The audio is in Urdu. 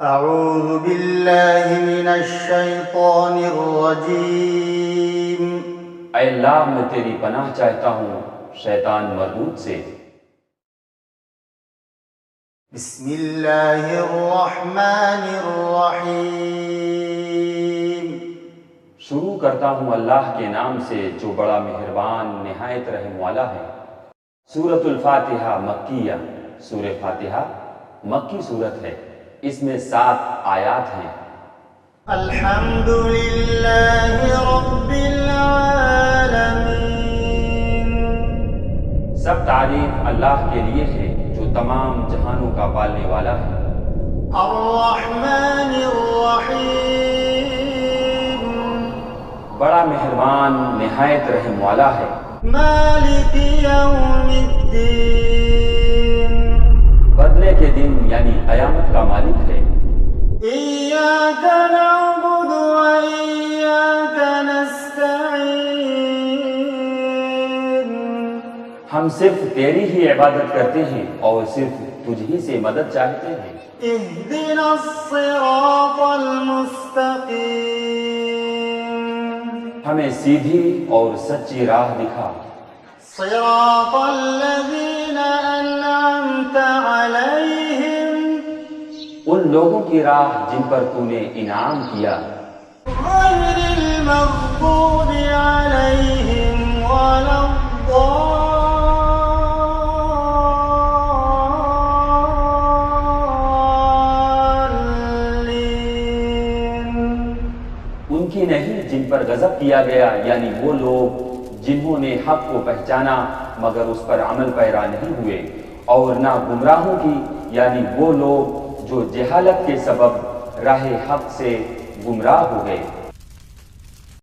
اعوذ باللہ من الشیطان الرجیم۔ اے اللہ میں تیری پناہ چاہتا ہوں شیطان مردود سے۔ بسم اللہ الرحمن الرحیم۔ شروع کرتا ہوں اللہ کے نام سے جو بڑا مہربان نہایت رحم والا ہے۔ سورۃ الفاتحہ مکیہ، سورہ فاتحہ مکی سورت ہے، اس میں 7 آیات ہیں۔ الحمد للہ رب العالمین۔ سب تعریف اللہ کے لیے ہے جو تمام جہانوں کا پالنے والا ہے۔ الرحمن الرحیم۔ بڑا مہربان نہایت رحم والا ہے۔ مالک یوم الدین۔ بدلے کے دن یعنی قیامت کا مالک ہے۔ ایاک نعبد و ایاک نستعین۔ ہم صرف تیری ہی عبادت کرتے ہیں اور صرف تجھ ہی سے مدد چاہتے ہیں۔ اہدنا الصراط المستقیم۔ ہمیں سیدھی اور سچی راہ دکھا۔ صراط الذین انعمت علیہم۔ ان لوگوں کی راہ جن پر تو نے انعام کیا۔ غیر المغضوب علیہم ولا الضالین۔ ان کی نہیں جن پر غضب کیا گیا، یعنی وہ لوگ جنہوں نے حق کو پہچانا مگر اس پر عمل پیرا نہیں ہوئے، اور نہ گمراہوں کی یعنی وہ لوگ جو جہالت کے سبب راہ حق سے گمراہ ہو گئے۔